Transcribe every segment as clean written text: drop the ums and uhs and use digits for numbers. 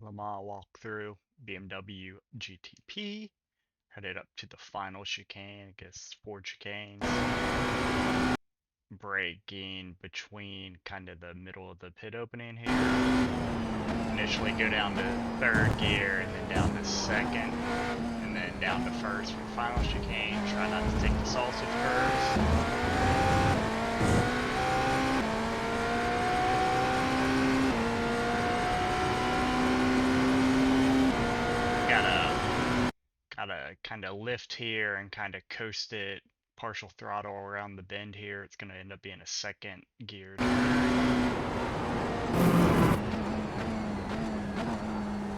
Le Mans walkthrough, BMW GTP, headed up to the final chicane, I guess 4 chicanes. Braking between kind of the middle of the pit opening here. Initially go down to 3rd gear and then down to 2nd and then down to 1st for the final chicane. Try not to take the sausage curves. Gotta kind of lift here and kind of coast it, partial throttle around the bend here. It's going to end up being a 2nd gear.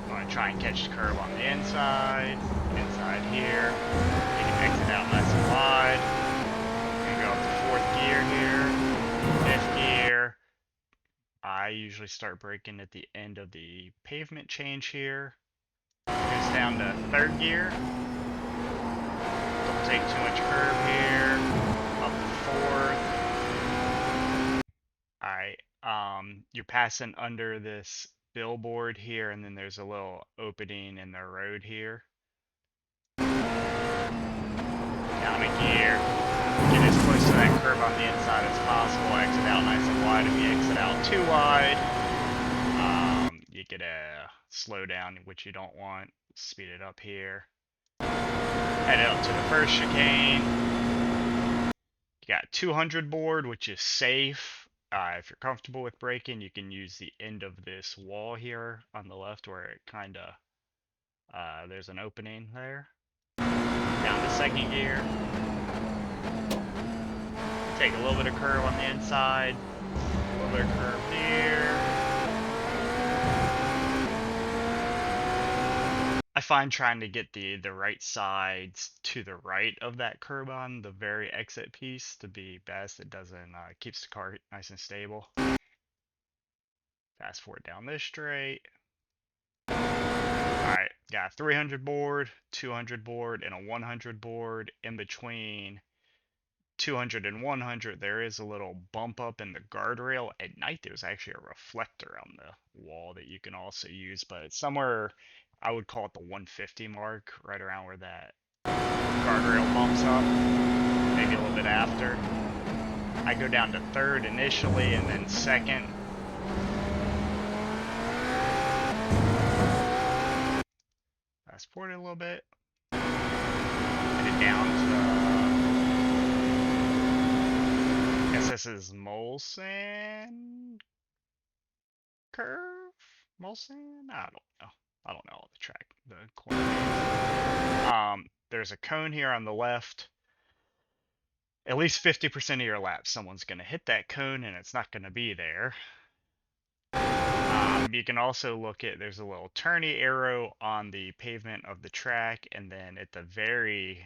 Want to try and catch the curve on the inside here. You can exit out nice and wide. And go up to 4th gear here, 5th gear. I usually start braking at the end of the pavement change here. Goes down to 3rd gear. Don't take too much curve here. Up to 4th. Alright, you're passing under this billboard here, and then there's a little opening in the road here. Down a gear. Get as close to that curve on the inside as possible. Exit out nice and wide. If you exit out too wide, you get a slow down, which you don't want. Speed it up here. Head up to the 1st chicane. You got 200 board, which is safe. If you're comfortable with braking, you can use the end of this wall here on the left where it kind of, there's an opening there. Down to 2nd gear. Take a little bit of curve on the inside. A little bit of curve here. I find trying to get the right sides to the right of that curb on the very exit piece to be best. It doesn't keeps the car nice and stable. Fast forward down this straight. Alright, got a 300 board, 200 board, and a 100 board. In between 200 and 100, there is a little bump up in the guardrail. At night, there's actually a reflector on the wall that you can also use, but it's somewhere, I would call it the 150 mark, right around where that guardrail bumps up, maybe a little bit after. I go down to 3rd initially and then 2nd. Fast forward a little bit. Headed down to, I guess this is Molson curve? Molson? I don't know. I don't know all the track, the corner. There's a cone here on the left. At least 50% of your laps, someone's going to hit that cone and it's not going to be there. You can also look at, there's a little turny arrow on the pavement of the track, and then at the very,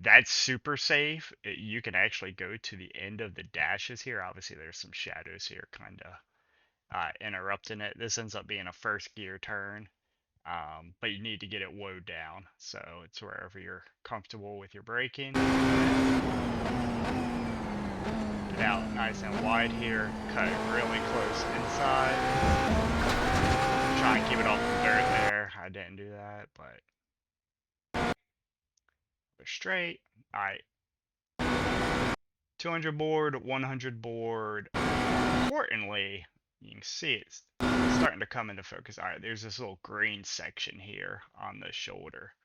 that's super safe. You can actually go to the end of the dashes here. Obviously, there's some shadows here kind of interrupting it. This ends up being a 1st gear turn, but you need to get it woed down, so it's wherever you're comfortable with your braking. Get out nice and wide here, cut it really close inside. Try and keep it off the dirt there. I didn't do that, but we're straight. Alright. 200 board, 100 board. Importantly, you can see it's starting to come into focus. Alright, there's this little green section here on the shoulder.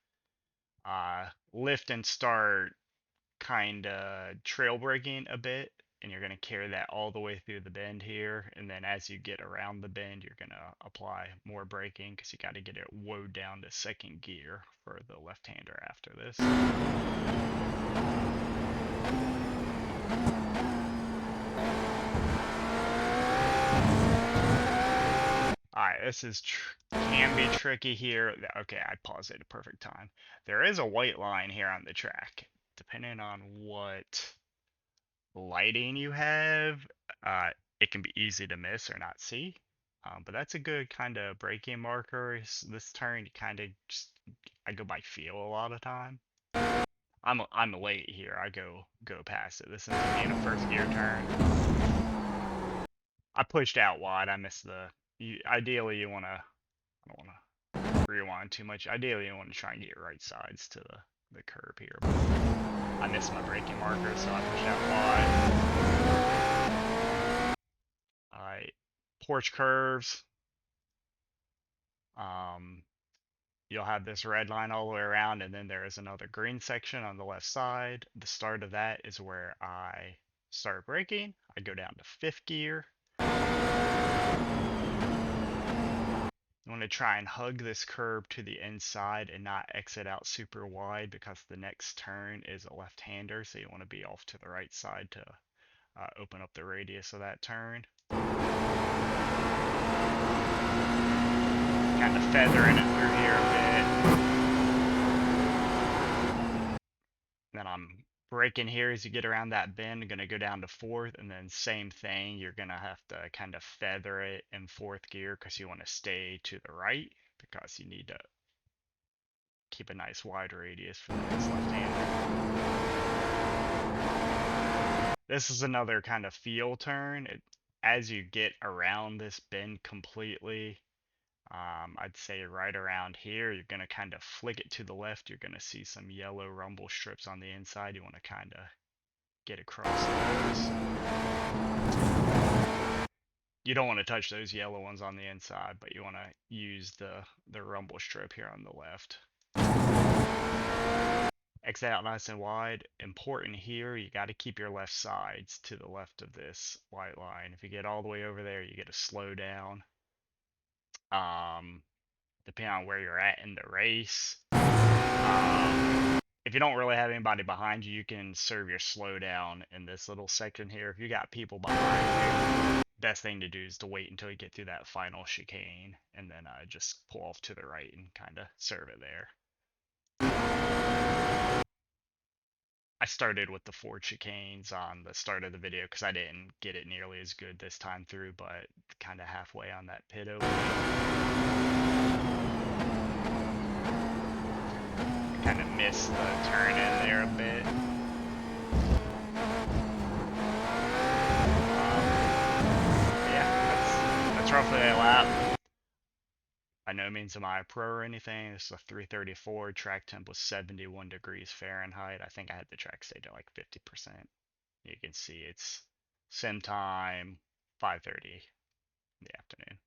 Lift and start kind of trail braking a bit, and you're going to carry that all the way through the bend here, and then as you get around the bend, you're going to apply more braking because you got to get it woed down to 2nd gear for the left-hander after this. Alright, this is can be tricky here. Okay, I paused it at a perfect time. There is a white line here on the track. Depending on what lighting you have, it can be easy to miss or not see. But that's a good kind of braking marker. This turn, you kind of just, I go by feel a lot of time. I'm late here. I go past it. This is being a 1st gear turn. I pushed out wide. I missed the. Ideally, you want to I don't want to rewind too much. Ideally, you want to try and get your right sides to the curb here. But I missed my braking marker, so I pushed out wide. Alright, porch curves. You'll have this red line all the way around, and then there is another green section on the left side. The start of that is where I start braking. I go down to 5th gear. You want to try and hug this curb to the inside and not exit out super wide, because the next turn is a left-hander, so you want to be off to the right side to open up the radius of that turn. Kind of feathering it through here a bit. Then I'm braking here as you get around that bend. I'm going to go down to 4th, and then same thing. You're going to have to kind of feather it in 4th gear because you want to stay to the right, because you need to keep a nice wide radius for the next left-hander. This is another kind of feel turn. As you get around this bend completely, I'd say right around here, you're going to kind of flick it to the left. You're going to see some yellow rumble strips on the inside. You want to kind of get across those. You don't want to touch those yellow ones on the inside, but you want to use the rumble strip here on the left. Exit out nice and wide. Important here, you got to keep your left sides to the left of this white line. If you get all the way over there, you get to slow down. Depending on where you're at in the race. If you don't really have anybody behind you, you can serve your slowdown in this little section here. If you got people behind you, best thing to do is to wait until you get through that final chicane, and then just pull off to the right and kind of serve it there. I started with the 4 chicanes on the start of the video because I didn't get it nearly as good this time through, but kind of halfway on that pit opening. Kind of missed the turn in there a bit. Yeah, that's roughly a lap. By no means am I a pro or anything. This is a 334. Track temp was 71 degrees Fahrenheit. I think I had the track stage at like 50%. You can see it's sim time 5:30 in the afternoon.